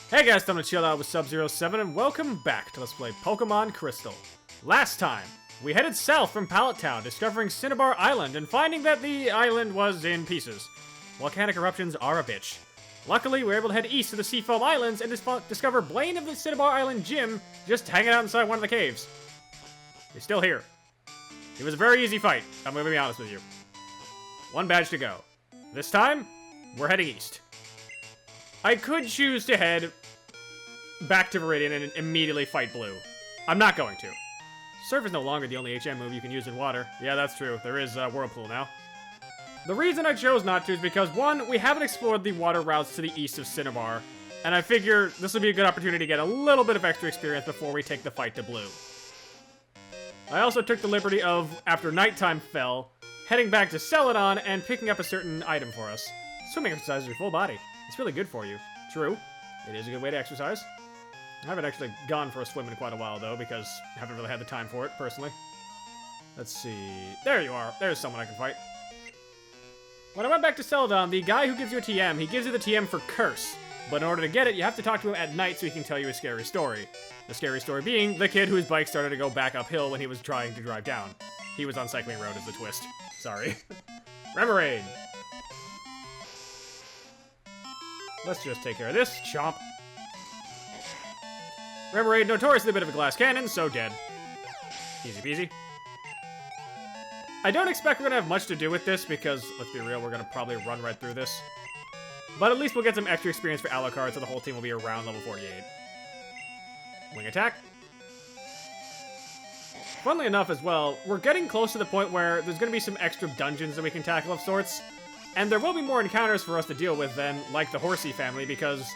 Hey guys, time to chill out with Sub-07 and welcome back to Let's Play Pokemon Crystal. Last time, we headed south from Pallet Town, discovering Cinnabar Island and finding that the island was in pieces. Volcanic eruptions are a bitch. Luckily, we were able to head east to the Seafoam Islands and discover Blaine of the Cinnabar Island gym just hanging out inside one of the caves. He's still here. It was a very easy fight, I'm gonna be honest with you. One badge to go. This time, we're heading east. I could choose to head back to Viridian and immediately fight Blue. I'm not going to. Surf is no longer the only HM move you can use in water. Yeah, that's true. There is Whirlpool now. The reason I chose not to is because, one, we haven't explored the water routes to the east of Cinnabar, and I figure this would be a good opportunity to get a little bit of extra experience before we take the fight to Blue. I also took the liberty of, after nighttime fell, heading back to Celadon and picking up a certain item for us. Swimming exercises your full body. It's really good for you. True. It is a good way to exercise. I haven't actually gone for a swim in quite a while, though, because I haven't really had the time for it, personally. Let's see. There you are. There's someone I can fight. When I went back to Celadon, the guy who gives you a TM, he gives you the TM for Curse. But in order to get it, you have to talk to him at night so he can tell you a scary story. The scary story being the kid whose bike started to go back uphill when he was trying to drive down. He was on Cycling Road as the twist. Sorry. Remoraid! Let's just take care of this. Chomp. Remoraid, notoriously a bit of a glass cannon, so dead. Easy peasy. I don't expect we're gonna have much to do with this because, let's be real, we're gonna probably run right through this. But at least we'll get some extra experience for Alucard, so the whole team will be around level 48. Wing attack. Funnily enough as well, we're getting close to the point where there's gonna be some extra dungeons that we can tackle of sorts. And there will be more encounters for us to deal with than, like, the Horsey family, because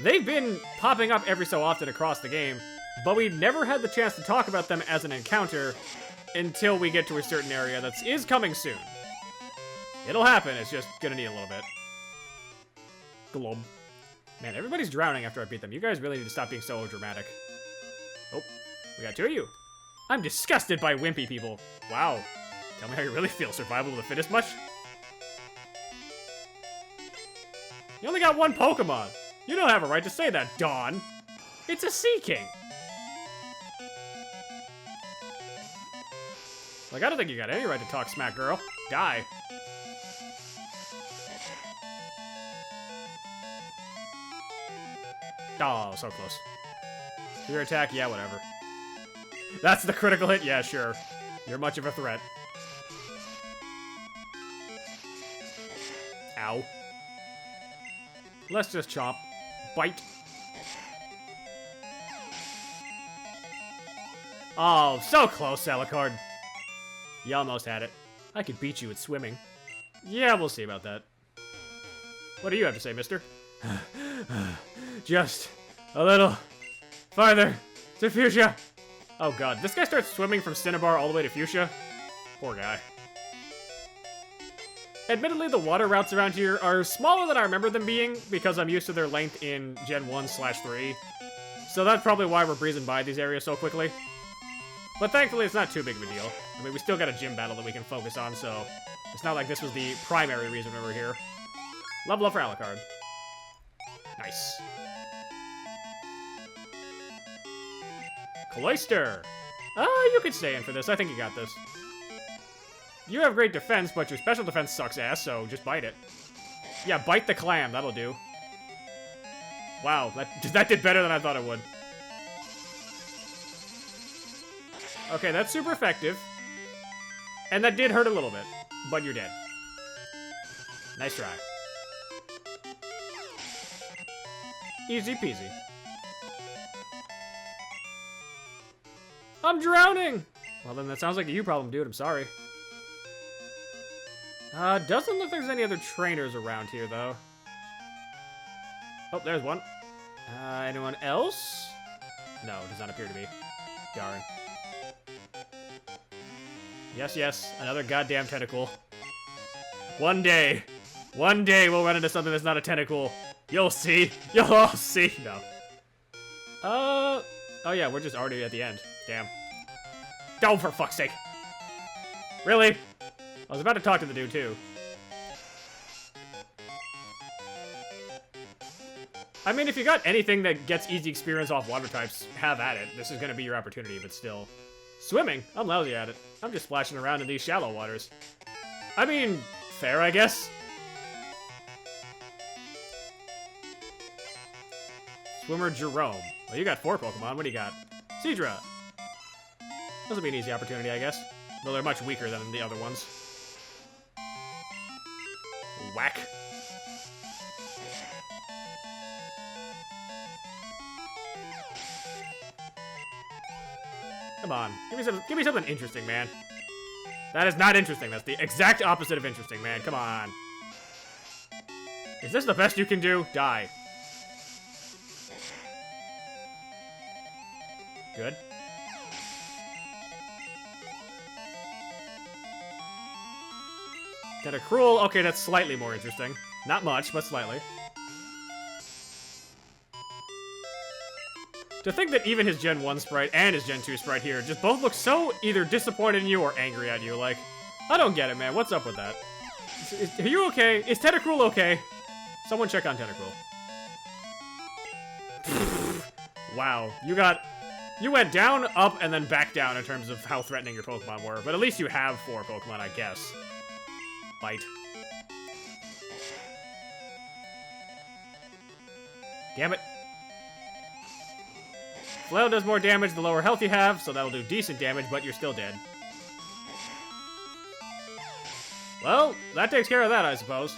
they've been popping up every so often across the game, but we never had the chance to talk about them as an encounter until we get to a certain area that is coming soon. It'll happen, it's just gonna need a little bit. Glob. Man, everybody's drowning after I beat them. You guys really need to stop being so dramatic. Oh, we got two of you. I'm disgusted by wimpy people. Wow. Tell me how you really feel. Survival of the fittest much? You only got one Pokemon. You don't have a right to say that, Dawn. It's a Sea King. Like, I don't think you got any right to talk smack, girl. Die. Oh, so close. Your attack? Yeah, whatever. That's the critical hit? Yeah, sure. You're much of a threat. Ow. Let's just chomp. Bite. Oh, so close, Alucard. You almost had it. I could beat you at swimming. Yeah, we'll see about that. What do you have to say, mister? Just a little farther to Fuchsia. Oh god, this guy starts swimming from Cinnabar all the way to Fuchsia? Poor guy. Admittedly, the water routes around here are smaller than I remember them being, because I'm used to their length in Gen 1/3. So that's probably why we're breezing by these areas so quickly. But thankfully, it's not too big of a deal. I mean, we still got a gym battle that we can focus on, so it's not like this was the primary reason we were here. Level up for Alucard. Nice. Cloyster! You could stay in for this. I think you got this. You have great defense, but your special defense sucks ass, so just bite it. Yeah, bite the clam. That'll do. Wow, that did better than I thought it would. Okay, that's super effective. And that did hurt a little bit, but you're dead. Nice try. Easy peasy. I'm drowning! Well, then that sounds like a you problem, dude. I'm sorry. Doesn't look like there's any other trainers around here, though. Oh, there's one. Anyone else? No, does not appear to be. Darn. Yes, yes, another goddamn tentacle. One day we'll run into something that's not a tentacle. You'll see. You'll all see. No. Oh yeah, we're just already at the end. Damn. Oh, for fuck's sake. Really? I was about to talk to the dude, too. I mean, if you got anything that gets easy experience off water types, have at it. This is going to be your opportunity, but still. Swimming? I'm lousy at it. I'm just splashing around in these shallow waters. I mean, fair, I guess. Swimmer Jerome. Well, you got 4 Pokemon. What do you got? Seadra. This will be an easy opportunity, I guess. Though they're much weaker than the other ones. Whack. Come on. Give me something interesting, man. That is not interesting. That's the exact opposite of interesting, man. Come on. Is this the best you can do? Die. Good. Tentacruel. Okay, that's slightly more interesting. Not much, but slightly. To think that even his Gen 1 sprite and his Gen 2 sprite here just both look so either disappointed in you or angry at you. Like, I don't get it, man. What's up with that? Are you okay? Is Tentacruel okay? Someone check on Tentacruel. Wow. You went down, up, and then back down in terms of how threatening your Pokemon were. But at least you have 4 Pokemon, I guess. Bite. Damn it. Flail does more damage the lower health you have, so that'll do decent damage, but you're still dead. Well, that takes care of that, I suppose.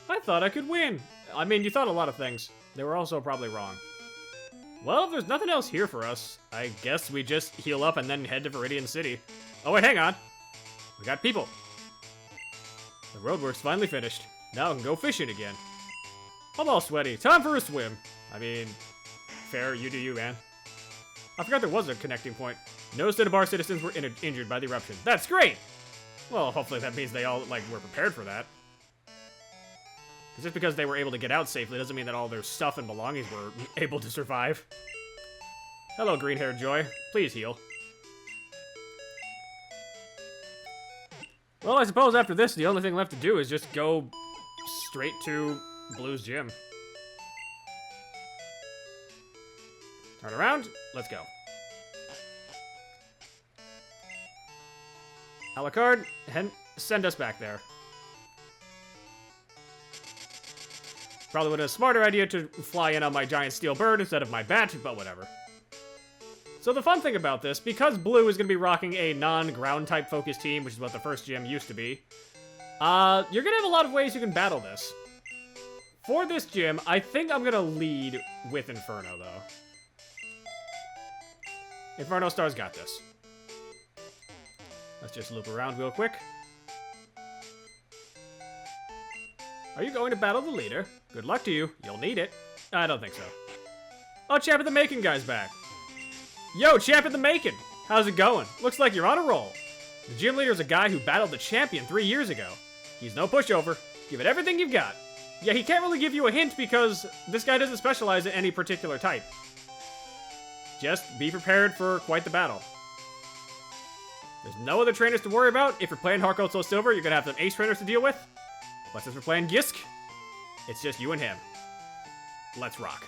I thought I could win. I mean, you thought a lot of things. They were also probably wrong. Well, if there's nothing else here for us, I guess we just heal up and then head to Viridian City. Oh, wait, hang on. We got people. The roadwork's finally finished. Now I can go fishing again. I'm all sweaty. Time for a swim. I mean, fair, you do you, man. I forgot there was a connecting point. No Cinnabar citizens were injured by the eruption. That's great! Well, hopefully that means they all, like, were prepared for that. Because just because they were able to get out safely doesn't mean that all their stuff and belongings were able to survive. Hello, green-haired Joy. Please heal. Well, I suppose after this, the only thing left to do is just go straight to Blue's gym. Turn around. Let's go. Alucard, send us back there. Probably would have been a smarter idea to fly in on my giant steel bird instead of my bat, but whatever. So the fun thing about this, because Blue is going to be rocking a non-ground type focused team, which is what the first gym used to be, you're going to have a lot of ways you can battle this. For this gym, I think I'm going to lead with Inferno, though. Inferno Star's got this. Let's just loop around real quick. Are you going to battle the leader? Good luck to you. You'll need it. I don't think so. Oh, Champ of the Macon guy's back. Yo, Champ of the Macon! How's it going? Looks like you're on a roll. The gym leader's a guy who battled the champion 3 years ago. He's no pushover. Give it everything you've got. Yeah, he can't really give you a hint because this guy doesn't specialize in any particular type. Just be prepared for quite the battle. There's no other trainers to worry about. If you're playing Heart Gold Soul Silver, you're going to have some ace trainers to deal with. But since we're playing Gisk, it's just you and him. Let's rock.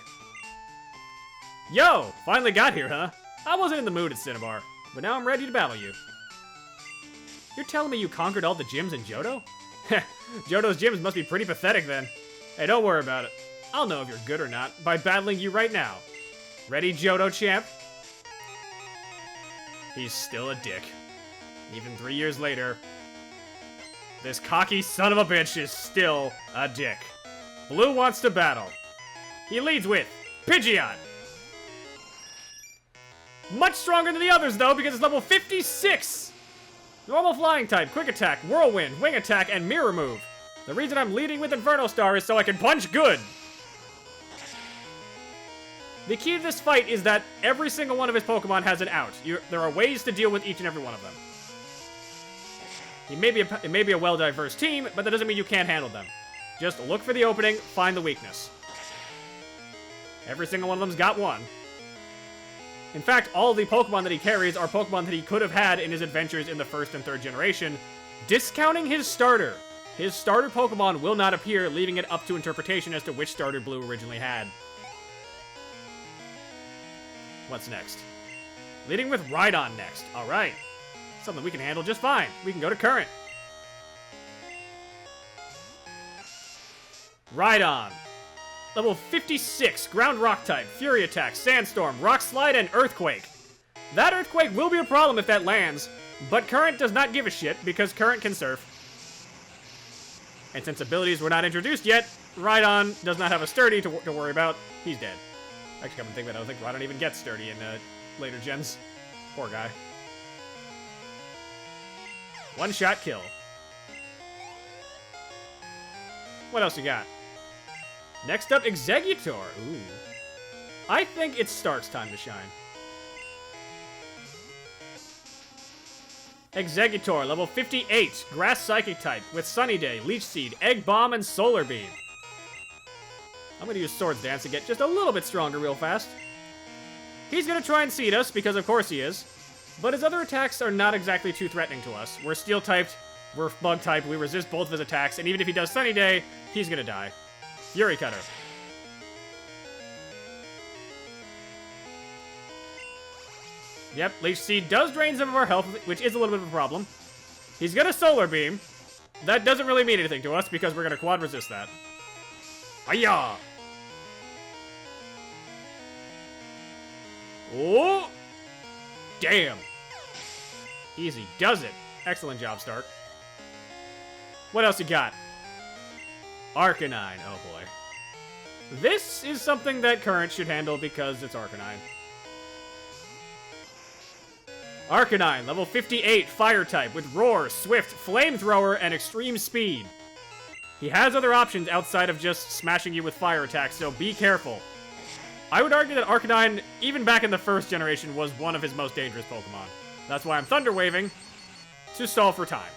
Yo! Finally got here, huh? I wasn't in the mood at Cinnabar, but now I'm ready to battle you. You're telling me you conquered all the gyms in Johto? Heh, Johto's gyms must be pretty pathetic then. Hey, don't worry about it. I'll know if you're good or not by battling you right now. Ready, Johto champ? He's still a dick. Even 3 years later, this cocky son of a bitch is still a dick. Blue wants to battle. He leads with Pidgeot. Much stronger than the others, though, because it's level 56! Normal flying type, quick attack, whirlwind, wing attack, and mirror move. The reason I'm leading with Inferno Star is so I can punch good! The key to this fight is that every single one of his Pokemon has an out. There are ways to deal with each and every one of them. It may be a well-diverse team, but that doesn't mean you can't handle them. Just look for the opening, find the weakness. Every single one of them's got one. In fact, all the Pokemon that he carries are Pokemon that he could have had in his adventures in the first and third generation, discounting his starter. his starter Pokemon will not appear, leaving it up to interpretation as to which starter Blue originally had. What's next? Leading with Rhydon next. Alright. Something we can handle just fine. We can go to Current. Rhydon. Level 56, Ground Rock type, Fury Attack, Sandstorm, Rock Slide, and Earthquake. That Earthquake will be a problem if that lands, but Current does not give a shit because Current can surf. And since abilities were not introduced yet, Rhydon does not have a Sturdy to worry about. He's dead. Actually, come and think that I don't think Rhydon even gets Sturdy in later gens. Poor guy. One-shot kill. What else you got? Next up, Exeggutor. Ooh. I think it's Stark's time to shine. Exeggutor, level 58, Grass Psychic type, with Sunny Day, Leech Seed, Egg Bomb, and Solar Beam. I'm gonna use Swords Dance to get just a little bit stronger real fast. He's gonna try and seed us, because of course he is. But his other attacks are not exactly too threatening to us. We're Steel typed, we're Bug typed, we resist both of his attacks, and even if he does Sunny Day, he's gonna die. Fury Cutter. Yep, Leech Seed does drain some of our health, which is a little bit of a problem. He's gonna Solar Beam. That doesn't really mean anything to us because we're gonna quad resist that. Hiya! Oh! Damn! Easy does it. Excellent job, Stark. What else you got? Arcanine. Oh boy. This is something that Current should handle because it's Arcanine. Arcanine, level 58, Fire type, with Roar, Swift, Flamethrower, and Extreme Speed. He has other options outside of just smashing you with fire attacks, so be careful. I would argue that Arcanine, even back in the first generation, was one of his most dangerous Pokemon. That's why I'm Thunder Waving, to stall for time.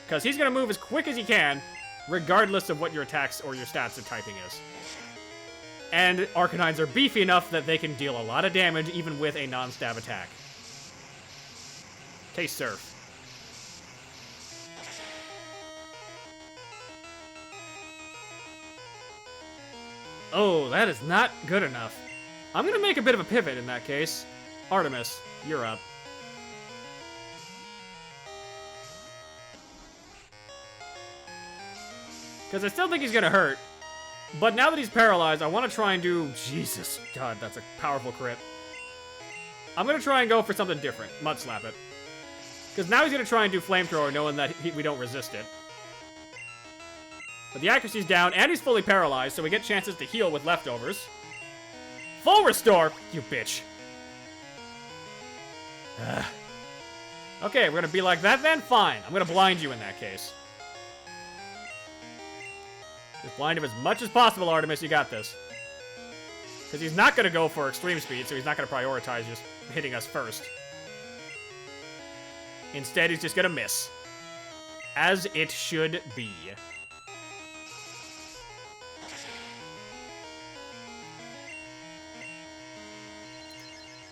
Because he's going to move as quick as he can, regardless of what your attacks or your stats or typing is. And Arcanines are beefy enough that they can deal a lot of damage even with a non-stab attack. Taste Surf. Oh, that is not good enough. I'm going to make a bit of a pivot in that case. Artemis, you're up. Because I still think he's going to hurt. But now that he's paralyzed, I want to try and do... Jesus, God, that's a powerful crit. I'm going to try and go for something different. Mud Slap it. Because now he's going to try and do Flamethrower, knowing that we don't resist it. But the accuracy's down, and he's fully paralyzed, so we get chances to heal with leftovers. Full Restore! You bitch. Okay, we're going to be like that then? Fine. I'm going to blind you in that case. Just blind him as much as possible, Artemis. You got this. Because he's not going to go for Extreme Speed, so he's not going to prioritize just hitting us first. Instead, he's just going to miss. As it should be.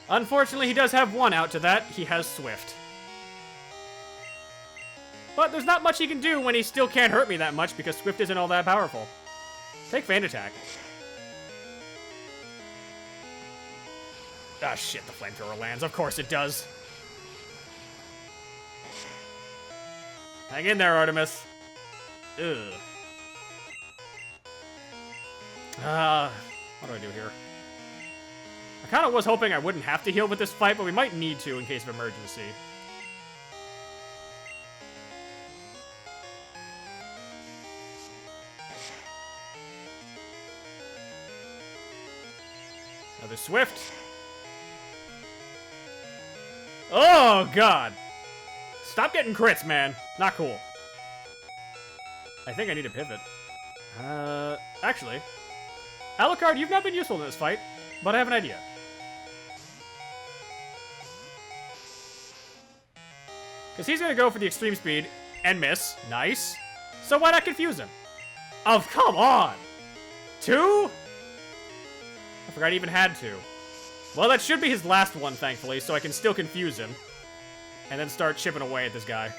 Unfortunately, he does have one out to that. He has Swift. But there's not much he can do when he still can't hurt me that much because Swift isn't all that powerful. Take Feint Attack. Ah, shit, the Flamethrower lands. Of course it does. Hang in there, Artemis. Ugh. What do I do here? I kind of was hoping I wouldn't have to heal with this fight, but we might need to in case of emergency. Another Swift. Oh, God. Stop getting crits, man. Not cool. I think I need a pivot. Actually. Alucard, you've not been useful in this fight, but I have an idea. Because he's going to go for the Extreme Speed and miss. Nice. So why not confuse him? Oh, come on. 2? I forgot he even had 2. Well, that should be his last one, thankfully, so I can still confuse him. And then start chipping away at this guy.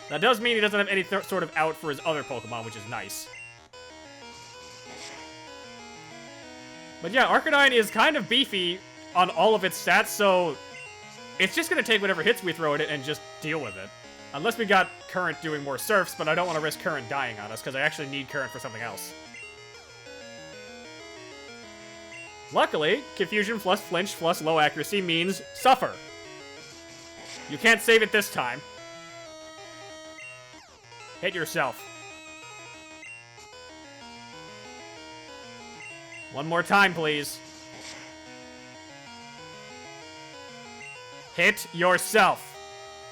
That does mean he doesn't have any sort of out for his other Pokemon, which is nice. But yeah, Arcanine is kind of beefy on all of its stats, so it's just going to take whatever hits we throw at it and just deal with it. Unless we got Current doing more Surfs, but I don't want to risk Current dying on us, because I actually need Current for something else. Luckily, Confusion plus Flinch plus low accuracy means Suffer. You can't save it this time. Hit yourself. One more time, please. Hit yourself.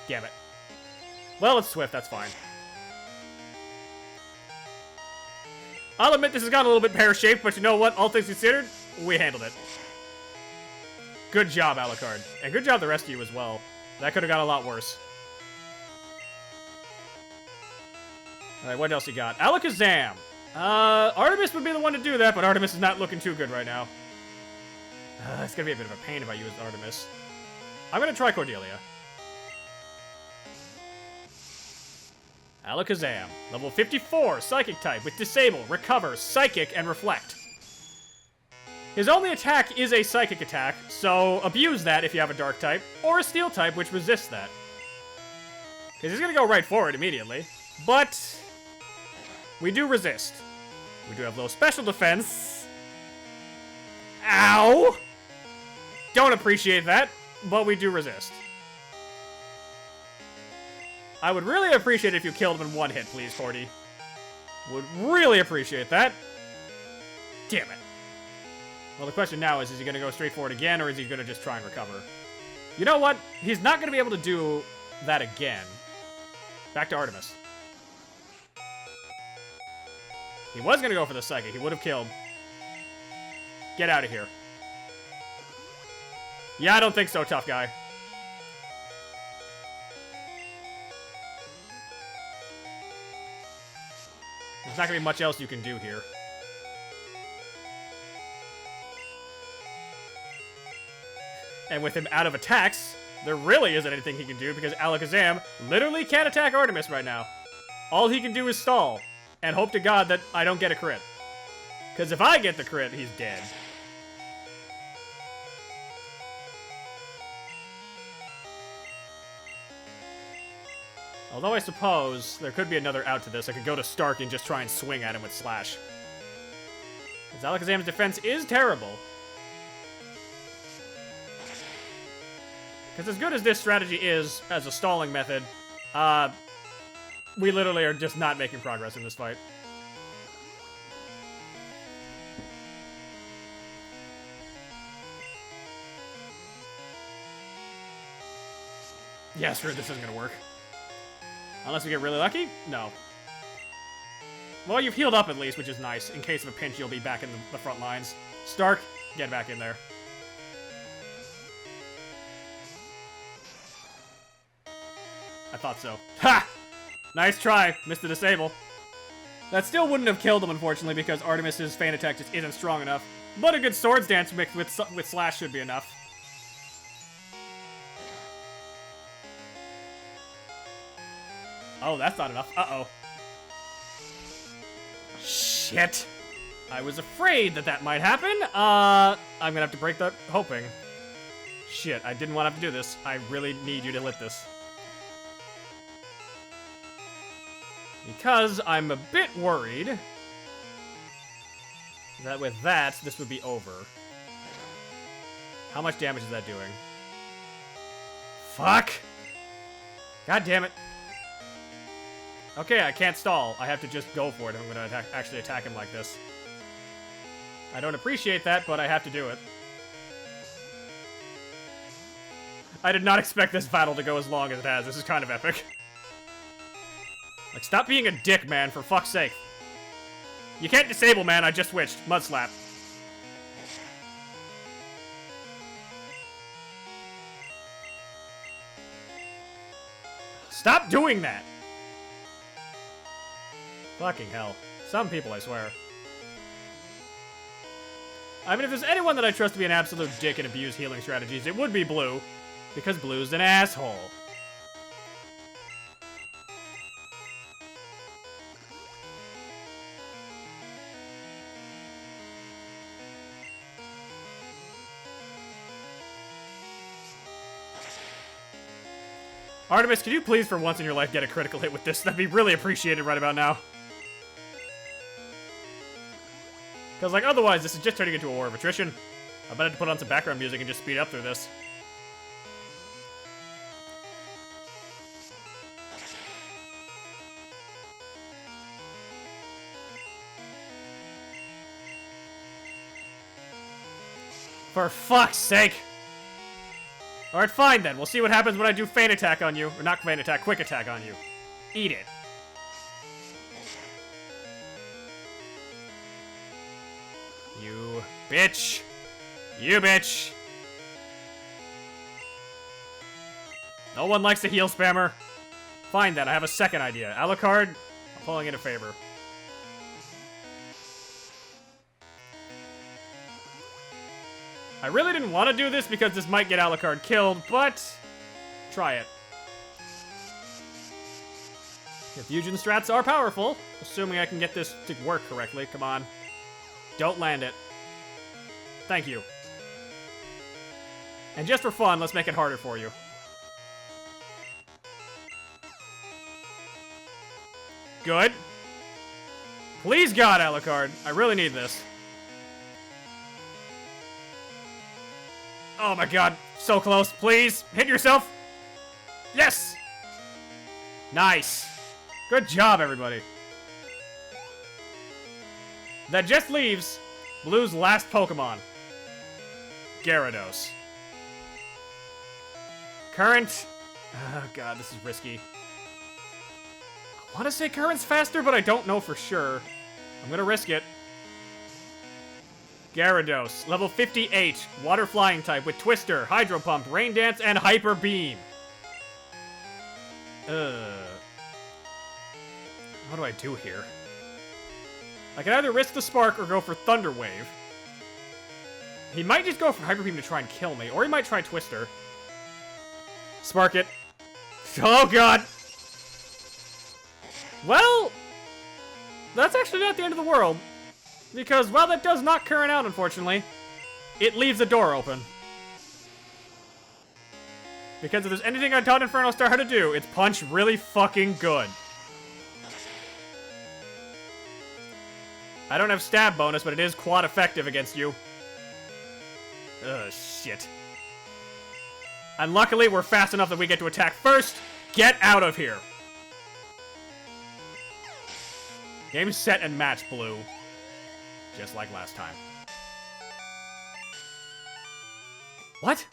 Damn it. Well, it's Swift, that's fine. I'll admit this has gotten a little bit pear-shaped, but you know what? All things considered, we handled it. Good job, Alucard. And good job the rest of you as well. That could have got a lot worse. Alright, what else you got? Alakazam! Artemis would be the one to do that, but Artemis is not looking too good right now. It's gonna be a bit of a pain if I use Artemis. I'm gonna try Cordelia. Alakazam, level 54, Psychic type, with Disable, Recover, Psychic, and Reflect. His only attack is a Psychic attack, so abuse that if you have a Dark type, or a Steel type, which resists that. Because he's gonna go right for it immediately, but we do resist. We do have low special defense. Ow! Don't appreciate that, but we do resist. I would really appreciate it if you killed him in one hit, please, Cordy. Would really appreciate that. Damn it. Well, the question now is he going to go straight for it again, or is he going to just try and recover? You know what? He's not going to be able to do that again. Back to Artemis. He was going to go for the Psychic. He would have killed. Get out of here. Yeah, I don't think so, tough guy. There's not going to be much else you can do here. And with him out of attacks, there really isn't anything he can do because Alakazam literally can't attack Artemis right now. All he can do is stall and hope to God that I don't get a crit. Because if I get the crit, he's dead. Although I suppose there could be another out to this. I could go to Stark and just try and swing at him with Slash. Because Alakazam's defense is terrible. Because as good as this strategy is as a stalling method, we literally are just not making progress in this fight. Yeah, screw it, this isn't gonna work. Unless we get really lucky? No. Well, you've healed up at least, which is nice. In case of a pinch, you'll be back in the front lines. Stark, get back in there. I thought so. Ha! Nice try. Missed the disable. That still wouldn't have killed him, unfortunately, because Artemis's Feint attack just isn't strong enough. But a good Swords Dance mixed with Slash should be enough. Oh, that's not enough. Uh-oh. Shit. I was afraid that might happen. I'm gonna have to break that hoping. Shit, I didn't want to have to do this. I really need you to hit this. Because I'm a bit worried that with that, this would be over. How much damage is that doing? Fuck! God damn it. Okay, I can't stall. I have to just go for it if I'm going to actually attack him like this. I don't appreciate that, but I have to do it. I did not expect this battle to go as long as it has. This is kind of epic. Like, stop being a dick, man, for fuck's sake. You can't disable, man. I just switched. Mud Slap. Stop doing that! Fucking hell. Some people, I swear. I mean, if there's anyone that I trust to be an absolute dick and abuse healing strategies, it would be Blue. Because Blue's an asshole. Artemis, could you please for once in your life get a critical hit with this? That'd be really appreciated right about now. Because, like, otherwise, this is just turning into a war of attrition. I bet I have to put on some background music and just speed up through this. For fuck's sake! Alright, fine then. We'll see what happens when I do feint attack on you. Or not feint attack, quick attack on you. Eat it. You bitch. You bitch. No one likes the heal spammer. Fine then, I have a second idea. Alucard, I'm pulling in a favor. I really didn't want to do this because this might get Alucard killed, but try it. Your fusion strats are powerful, assuming I can get this to work correctly. Come on. Don't land it. Thank you. And just for fun, let's make it harder for you. Good. Please God, Alucard. I really need this. Oh my god. So close. Please. Hit yourself. Yes. Nice. Good job, everybody. That just leaves Blue's last Pokemon. Gyarados. Current. Oh god, this is risky. I want to say Current's faster, but I don't know for sure. I'm gonna risk it. Gyarados, level 58, water flying type with Twister, Hydro Pump, Rain Dance, and Hyper Beam. What do I do here? I can either risk the Spark or go for Thunder Wave. He might just go for Hyper Beam to try and kill me, or he might try Twister. Spark it. Oh god! Well, that's actually not the end of the world. Because, while that does knock Current out, unfortunately, it leaves the door open. Because if there's anything I taught Inferno Star how to do, it's punch really fucking good. I don't have stab bonus, but it is quad effective against you. Ugh, shit. And luckily, we're fast enough that we get to attack first. Get out of here. Game, set, and match, Blue. Just like last time. What?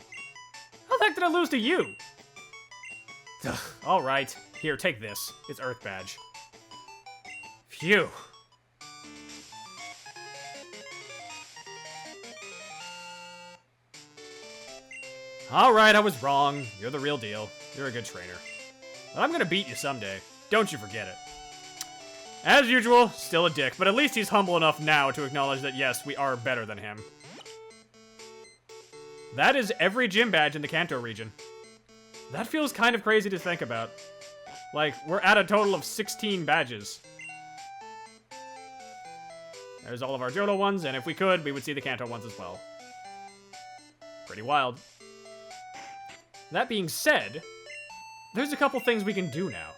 How the heck did I lose to you? Alright. Here, take this. It's Earth Badge. Phew. Alright, I was wrong. You're the real deal. You're a good trainer. But I'm gonna beat you someday. Don't you forget it. As usual, still a dick, but at least he's humble enough now to acknowledge that yes, we are better than him. That is every gym badge in the Kanto region. That feels kind of crazy to think about. Like, we're at a total of 16 badges. There's all of our Johto ones, and if we could, we would see the Kanto ones as well. Pretty wild. That being said, there's a couple things we can do now.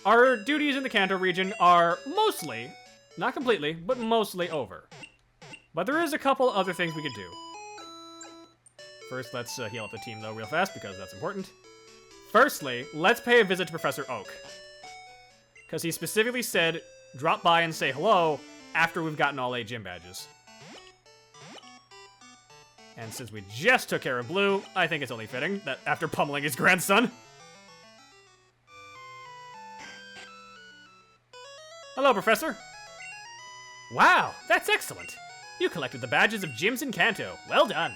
Our duties in the Kanto region are mostly, not completely, but mostly over. But there is a couple other things we could do. First, let's heal up the team, though, real fast, because that's important. Firstly, let's pay a visit to Professor Oak. Because he specifically said, drop by and say hello after we've gotten all 8 gym badges. And since we just took care of Blue, I think it's only fitting that after pummeling his grandson. Hello, Professor. Wow, that's excellent. You collected the badges of gyms in Kanto. Well done.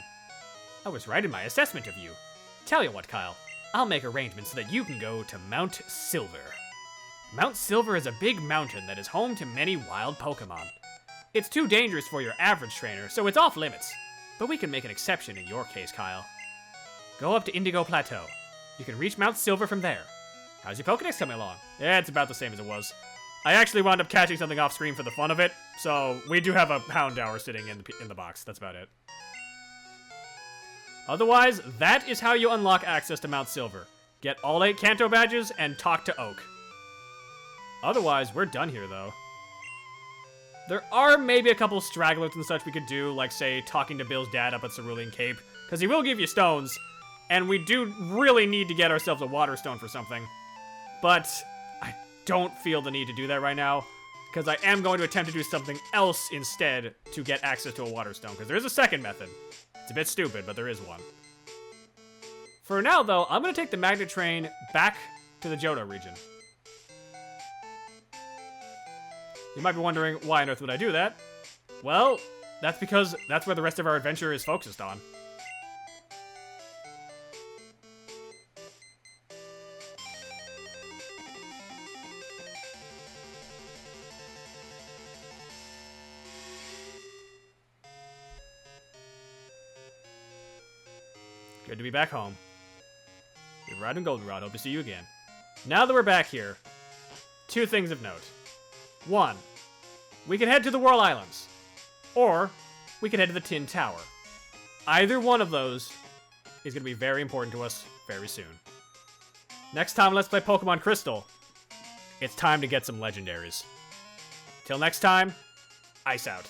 I was right in my assessment of you. Tell you what, Kyle. I'll make arrangements so that you can go to Mount Silver. Mount Silver is a big mountain that is home to many wild Pokémon. It's too dangerous for your average trainer, so it's off limits. But we can make an exception in your case, Kyle. Go up to Indigo Plateau. You can reach Mount Silver from there. How's your Pokédex coming along? Yeah, it's about the same as it was. I actually wound up catching something off screen for the fun of it, so we do have a Houndour sitting in the box. That's about it. Otherwise, that is how you unlock access to Mount Silver. get all 8 Kanto badges, and talk to Oak. Otherwise, we're done here, though. There are maybe a couple stragglers and such we could do, like, say, talking to Bill's dad up at Cerulean Cape, because he will give you stones, and we do really need to get ourselves a water stone for something. But I don't feel the need to do that right now, because I am going to attempt to do something else instead to get access to a water stone, because there is a second method. It's a bit stupid, but there is one. For now, though, I'm going to take the magnet train back to the Johto region. You might be wondering, why on earth would I do that? Well, that's because that's where the rest of our adventure is focused on. Good to be back home. You're right on Goldenrod. Hope to see you again. Now that we're back here, 2 things of note. 1, we can head to the Whirl Islands, or we can head to the Tin Tower. Either one of those is going to be very important to us very soon. Next time, let's play Pokemon Crystal. It's time to get some legendaries. Till next time, ice out.